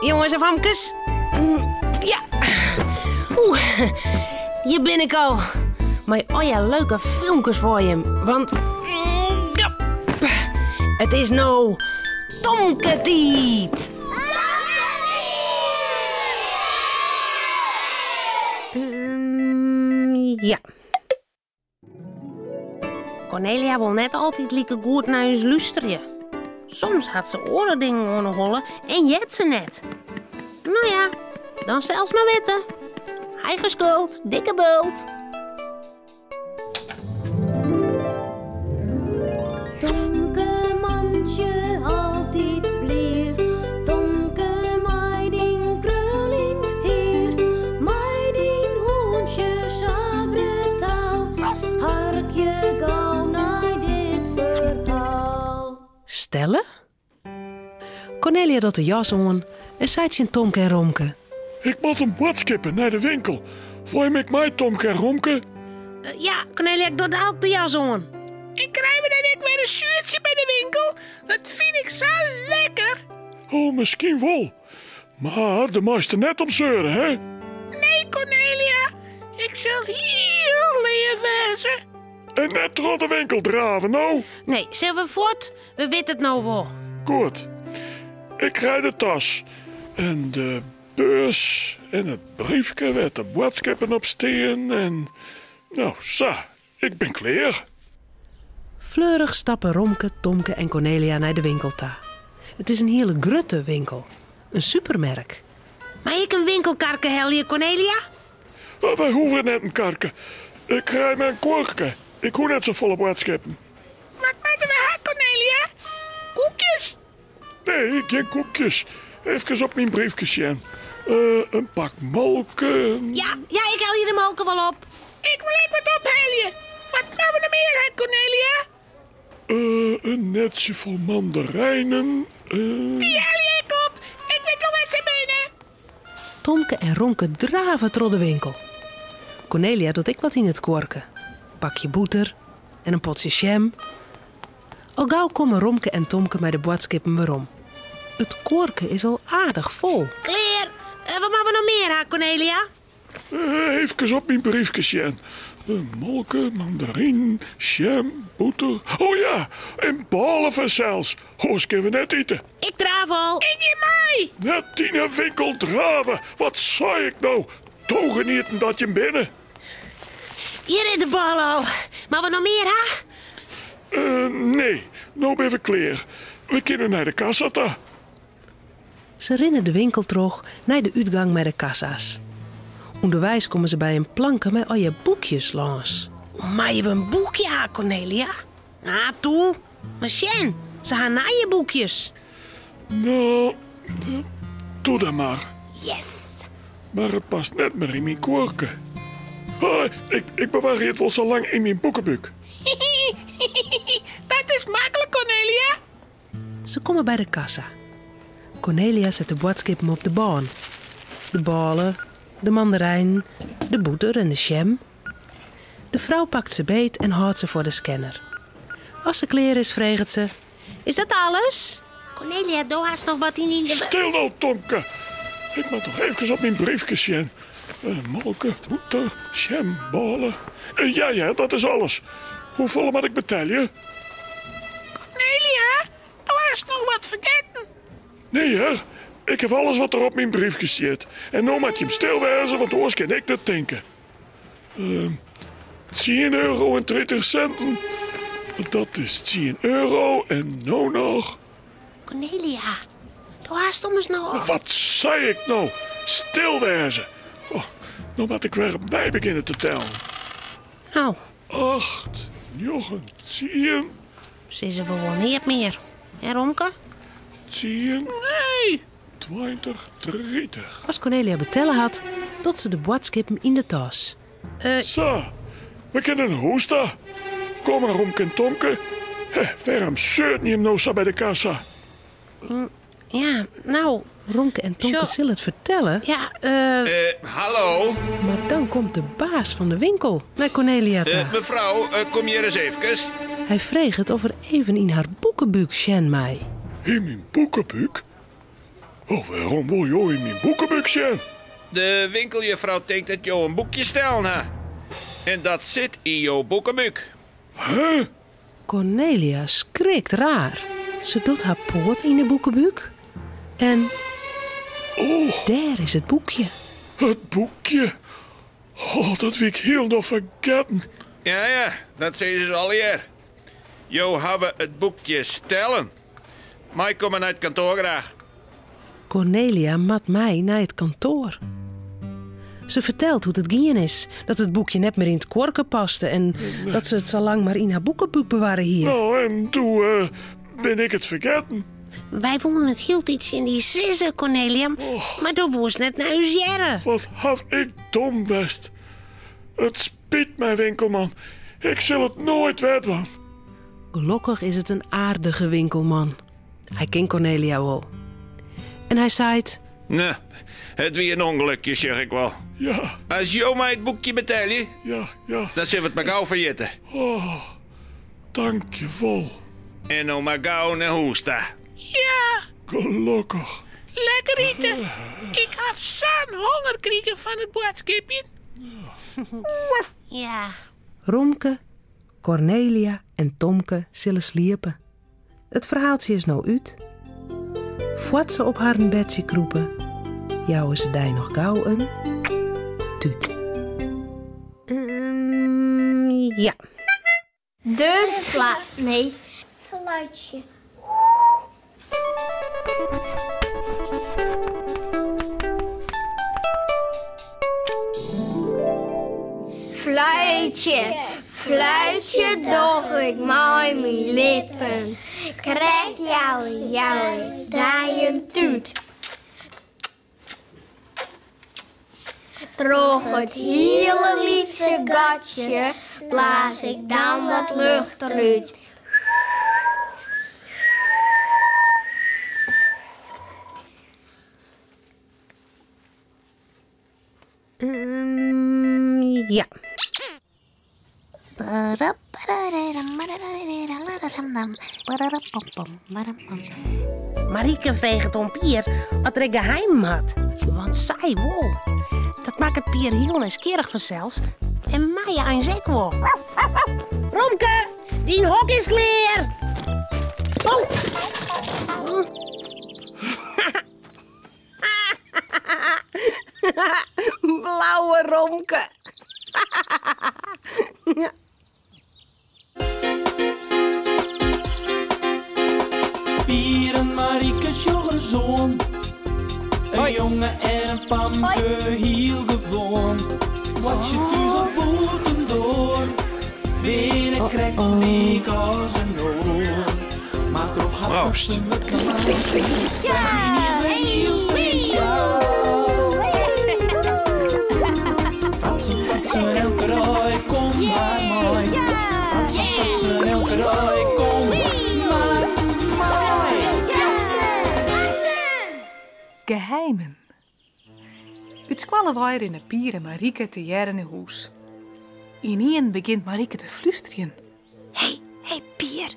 jongens en famkes. Ja. Hier ben ik al. Maar ja, leuke filmpjes voor je. Want... ja, het is nou... Tomketiet. Ja. Cornelia wil net altijd lieke goed naar ons luisteren. Soms had ze oordingen onderhollen en jet ze net. Nou ja, dan zelfs maar weten. Eigen schuld, dikke bult. Tomke mandje altijd blier. Tomke meiding krulint heer. Meiding hoentje sabretaal. Harkje gauw naar dit verhaal. Stellen? Cornelia dat de jas aan en zei in Tomke en Romke. Ik moet een boodschap naar de winkel. Voor je met mij, Tomke en Romke? Ja, Cornelia, ik doe ook de jas aan. Ik krijg me dan ook weer een zuurtje bij de winkel. Dat vind ik zo lekker. Oh, misschien wel. Maar de meeste net om zeuren, hè? Nee, Cornelia. Ik zal heel leer wezen. En net door de winkel draven, nou. Nee, zullen we voort? We weten het nou wel. Goed. Ik krijg de tas. En de beurs. En het briefje met de boodschappen op steen. En... nou, zo. Ik ben klaar. Fleurig stappen Romke, Tomke en Cornelia naar de winkel toe. Het is een hele grutte winkel. Een supermerk. Maar ik een winkelkarke helje, Cornelia? Oh, wij hoeven net een karken. Ik krijg mijn korken. Ik hoef net zo volle boodschappen. Wat moeten we hebben, Cornelia? Koekjes? Nee, geen koekjes. Even op mijn briefje zien. Een pak molken. Ja, ik hel je de molken wel op. Ik wil ook wat ophalen. Wat moeten we nog meer hebben, Cornelia? Een netje vol mandarijnen. Die hel je ik op. Ik weet nog wat ze menen. Tomke en Romke draven door de winkel. Cornelia doet ik wat in het korken. Pakje boter en een potje jam. Al gauw komen Romke en Tomke met de boodschappen weer om. Het korken is al aardig vol. Kleer, wat moeten we nog meer hebben, Cornelia? Even op mijn briefje zien. Molken, mandarijn, jam, boter. Oh ja, en ballen zelfs. Hoors kunnen we net eten. Ik draaf al. Ik in mij. Net in een winkel draven. Wat zei ik nou? Togen niet dat je binnen. Hier in de bal al. Maar we nog meer hebben? Nee, nou ben we klaar. We kunnen naar de kassa toe. Ze rennen de winkel terug naar de uitgang met de kassa's. Onderwijs komen ze bij een planken met al je boekjes langs. Maar je een boekje hebben, Cornelia? Nou, toe. Maar Sjen, ze gaan naar je boekjes. Nou, doe dat maar. Yes. Maar het past net meer in mijn korken. Ik bewaar het wel zo lang in mijn boekenbuk. Dat is makkelijk, Cornelia. Ze komen bij de kassa. Cornelia zet de boodschappen op de baan. De ballen, de mandarijn, de boter en de jam. De vrouw pakt ze beet en houdt ze voor de scanner. Als ze klaar is, vraagt ze... Is dat alles? Cornelia, doe haast nog wat in de... Stil nou, Tomke. Ik moet toch even op mijn briefje zien. Molken, boter, jam, ballen. Ja, dat is alles. Hoeveel moet ik betalen? Cornelia, doe haast nog wat vergeten. Nee, hè. Ik heb alles wat er op mijn briefje zit. En nou moet je hem stilwijzen, want anders kan ik dat denken. 10 euro en 30 centen. Dat is 10 euro en nou nog... Cornelia, doe haast om eens nou... Wat zei ik nou? Stilwijzen. Oh, nou moet ik weer opnieuw beginnen te tellen. Nou, 8, 9, 10... Ze is er wel niet meer. Hè, Romke? 10... Nee. 20, 30. als Cornelia betellen had, doet ze de boodschappen in de tas. Zo, we kunnen hoesten. Kom maar, Romke en Tomke. Waarom zeurt niet hem nou zo bij de kassa? Ja, nou... Romke en Tomke Zo. zullen het vertellen, Ja, Hallo? maar dan komt de baas van de winkel naar Cornelia toe. Mevrouw, kom hier eens even. Hij vraagt of er even in haar boekenbuk Sjen mij. In mijn boekenbuk? Oh, waarom wil je in mijn boekenbuk zijn? De winkeljuffrouw denkt dat je een boekje stellen ha. En dat zit in jouw boekenbuk. Huh? Cornelia schrikt raar. Ze doet haar poot in de boekenbuk. En Oh, daar is het boekje. het boekje. Oh, dat wil ik heel nog vergeten. Ja, dat zeggen ze al hier. Jo hebben het boekje stellen. Maar ik kom naar het kantoor graag. Cornelia mat mij naar het kantoor. Ze vertelt hoe het gien is. Dat het boekje net meer in het korken paste. En dat ze het zo lang maar in haar boekenbuk bewaren hier. Nou, en toen ben ik het vergeten. Wij wonen het hield iets in die sissen, Cornelia. Maar toen was net naar huis jaren. Wat had ik dom best. Het spijt mij, winkelman. Ik zal het nooit weten. Gelukkig is het een aardige winkelman. Hij kent Cornelia wel. En hij zei: Nee, het weer een ongelukje, zeg ik wel. Ja, Als Jo mij het boekje betalen, ja. dan zullen we het maar gauw vergeten. Oh, dankjewel. En nou maar gauw naar Hoesta. Ja, Gelukkig. lekker eten. Ik heb zo'n honger gekregen van het boodschapje. Ja. Romke, Cornelia en Tomke zullen sliepen. Het verhaaltje is nou uit. Voordat ze op haar bedje kroepen, jouwen ze die nog gauw een tuut. Ja. Fluitje. Fluitje, fluitje, doch ik mooi mijn lippen. Krijg jou, daar een tuut. Droog het hele liefste gatje, blaas ik dan wat lucht eruit. Ja. Marieke vreeg om Pier wat er een geheim had. Want zij wol. Dat maakt het Pier heel nieuwsgierig vanzelfs. En mij aan zek wel. Romke, die hok is klaar. Oh. Blauwe Romke. Ja. Pier en Marieke sjoggen zoon. Een jongen en een famke heel gewoon. Wat je thuis op boeten door. Binnen krijgt een week als een oor. Maar toch had ze me klaar. Ja, heel speciaal. Fratsen, elke rij, kom maar mooi. Fratsen, elke rij, kom maar mooi. Geheimen. Het squallen weer in de Pier en Marieke te jaren in huis. Ineen begint Marieke te fluisteren. Hey, Pier,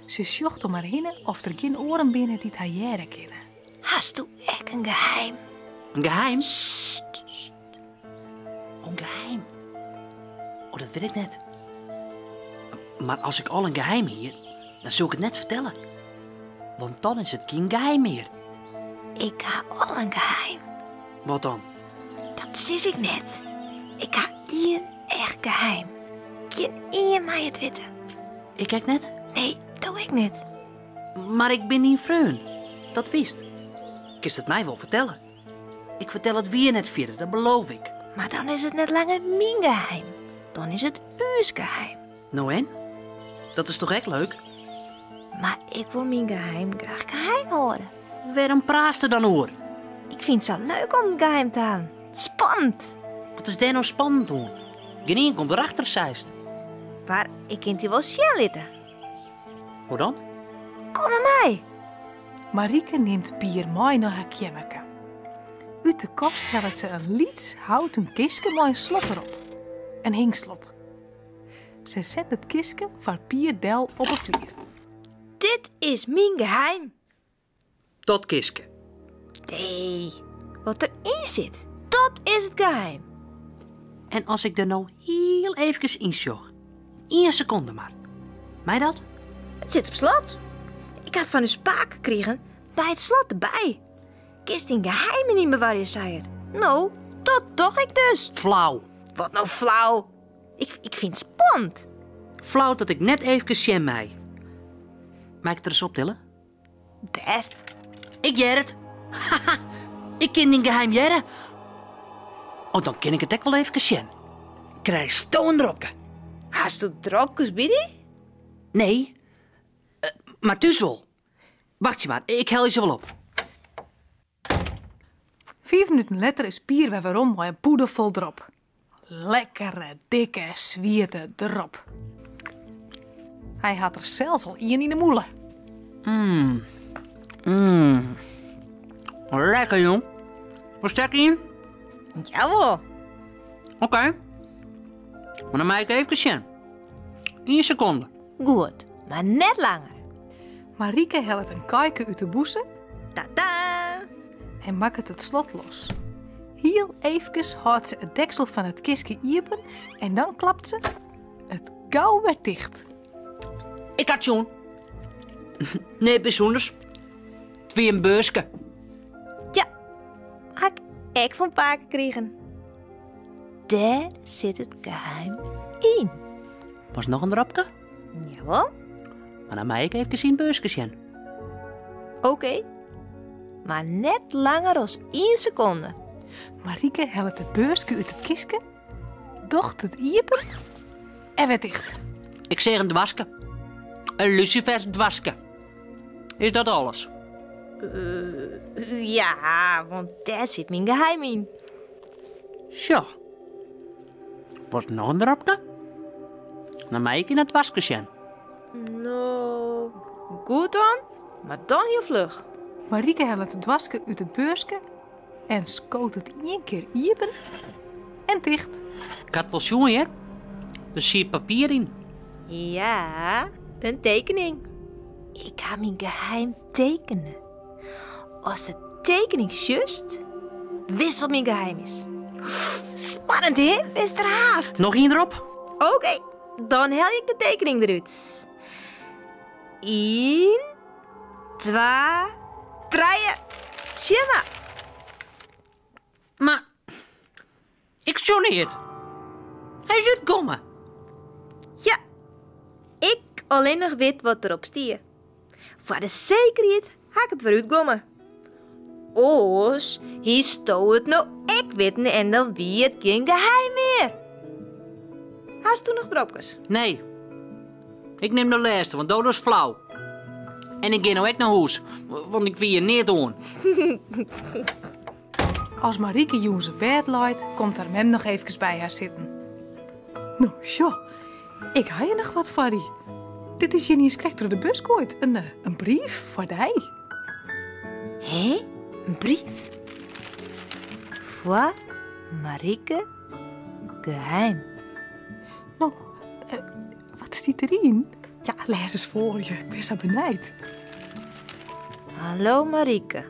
Ze zocht om haar heen of er geen oren binnen die het haar jaren kennen. hast du echt een geheim? Een geheim? Oh, een geheim. Oh, dat weet ik net. Maar als ik al een geheim hier, dan zul ik het net vertellen. Want dan is het geen geheim meer. Ik ga al een geheim. Wat dan? Dat zie ik net. Ik ga één echt geheim. Geen één mij het weten. Ik kijk net. Nee, doe ik niet. Maar ik ben niet vreun. Dat wist. Kist het mij wel vertellen. Ik vertel het weer net verder, dat beloof ik. Maar dan is het net langer mijn geheim. Dan is het uws geheim. Nou en? Dat is toch echt leuk? Maar ik wil mijn geheim graag geheim horen. Waarom praat er dan hoor? Ik vind het zo leuk om een geheim te hebben. Spannend. Wat is daar nou spannend hoor? Geen één komt erachter, zeist. Maar ik kan die wel snel zitten. Hoe dan? Kom met mij. Marieke neemt Pier mee naar haar kamerke. Uit de kast haalt ze een liets houten kistje met een slot erop. Een hingslot. Ze zet het kistje voor Pier Del op een vlier. Dit is mijn geheim. Dat kiske. Nee, wat erin zit, dat is het geheim. En als ik er nou heel even insjog. 1 seconde maar. Mij dat? Het zit op slot. Ik had van uw spaak gekregen bij het slot erbij. Kist in geheimen niet bewaren, zei er. Nou, dat dacht ik dus. Flauw. Wat nou flauw? Ik vind het spannend. Flauw dat ik net even sjem mij. Mag ik het er eens optillen? Best. Ik jer het. Haha, ik ken die geheim jerren. Oh, dan ken ik het ook wel even sjen. Krijg stoon dropje. Hast u dropjes binnen? Nee, maar dus wel. Wacht je maar, ik hel je ze wel op. 5 minuten later is Pier weer waarom met een poeder vol drop. Lekkere, dikke, zwierte drop. Hij had er zelfs al 1 in de moelen. Lekker, jong. Wat stek je in? Jawel. Oké. Maar dan maak ik even sjen. 1 seconde. Goed, maar net langer. Marieke helpt een kuiken uit de boezem Tada! en maakt het slot los. Heel even houdt ze het deksel van het kistje open en dan klapt ze het gauw weer dicht. Ik had zo'n. Nee, bijzonders. 2 een beurske. Ja, had ik van pa gekregen. Daar zit het geheim in. Was nog een dropje? Jawel. Maar dan maak ik even zien beurske sjen. Oké. Maar net langer dan 1 seconde. Marieke helpt het beursje uit het kistje, docht het open en weer dicht. Ik zeg een dwaske. Een lucifers dwaske. Is dat alles? Ja, want daar zit mijn geheim in. Zo. Was er nog een dropje? Dan maak ik in het dwaske sjen. Nou, goed dan. Maar dan heel vlug. Marieke helpt het dwaske uit het beursje en scoot het 1 keer open en dicht. Ik had wel zoen, hè? Er zit papier in. Ja, een tekening. Ik ga mijn geheim tekenen. Als de tekening juist, wist wat mijn geheim is. Spannend, hè? Best er haast. Nog 1 erop? Oké, dan hel ik de tekening eruit. 1, 2, 3. Tjema. Maar ik zo niet. Hij is uitkomen. Ja, ik alleen nog weet wat erop stier. Voor de zekerheid ga ik het weer uitkomen. Oos, hier stond het nou ik weten en dan wie het geen geheim meer. Hast u nog dropjes? Nee. Ik neem de laatste, want dat is flauw. En ik ga nou echt naar huis, want ik wil je niet doen. Als Marieke Joen zijn bed leidt, komt haar mem nog even bij haar zitten. Nou, ja, ik ga je nog wat voor die. Dit is je niet eens door de bus gooit. Een brief voor die. Hé? Een brief? Voor Marieke geheim. Nou, wat staat erin? Ja, lees eens voor je. Ik ben zo benijd. Hallo Marieke.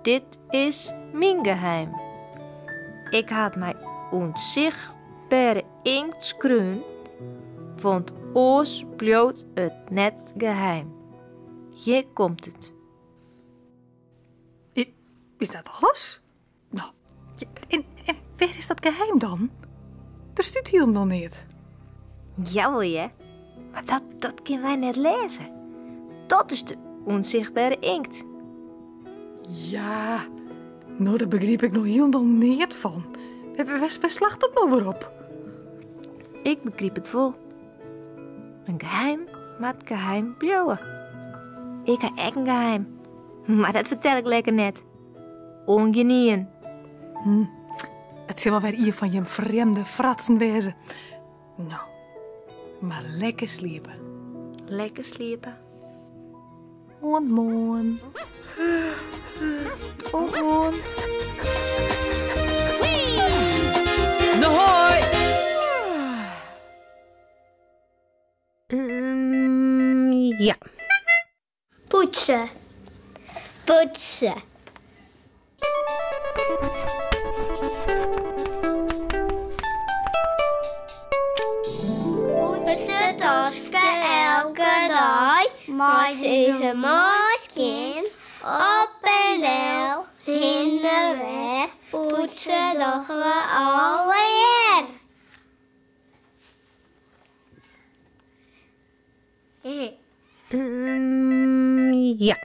Dit is mijn geheim. Ik had mij onzichtbare inkt schreeuwd, want oors bloot het net geheim. Hier komt het. Is dat alles? Nou, en waar is dat geheim dan? Er staat hier nog niet. Jawel, ja. Maar dat kunnen wij net lezen. Dat is de onzichtbare inkt. Ja, nou daar begreep ik nog helemaal niet van. Waar slacht dat nou weer op? Ik begreep het vol. Een geheim met geheim blouwen. Ik heb echt een geheim. Maar dat vertel ik lekker net. Ongenien. Het zal wel weer hier van je vreemde fratsen wezen. Nou, maar lekker sliepen. Lekker sliepen. Moon. Gewoon. Hoi! Ja. Poetsen. Poetsen. Poetsen tasken elke dag, maar ze is een maaskin. Op en neer, in de weg, poetsen dag we alle jaar. Ja.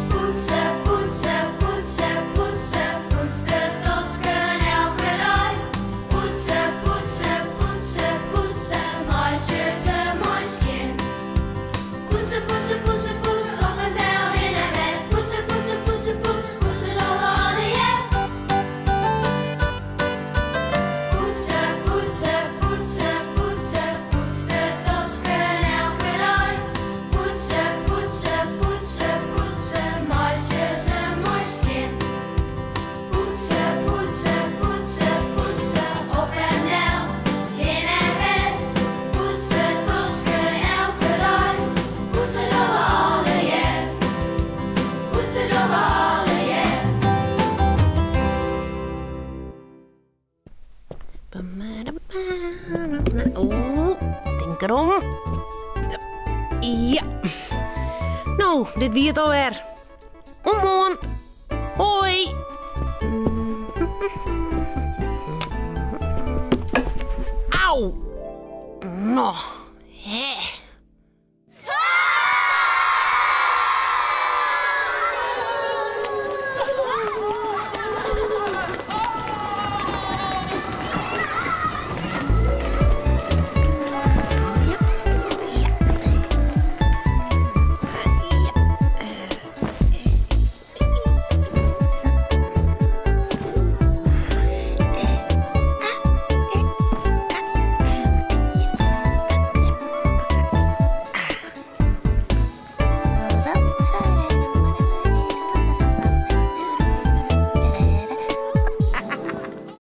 Poetsen, poetsen, poetsen, poetsen, poets de tasken elke dag. Poetsen, poetsen, poetsen, poetsen, maatjes een maaskin. Poetsen, poetsen, poetsen, poetsen, op en neer in de weg. Poetsen, poetsen, poetsen, poetsen, poetsen over alle jaar. Poetsen, poetsen, poetsen, poetsen, poets de tasken elke dag. Poetsen, poetsen, poetsen, poetsen, maatjes een maaskin. Poetsen, poetsen, poetsen, poetsen, op en neer in en weg. Poets de tasken elke dag. Poetsen over alle jaar. Poetsen over alle jaar. Oeh, denk erom. Ja. Nou, dit wie het alweer. Omhoorn. Hoi. Auw. Nog.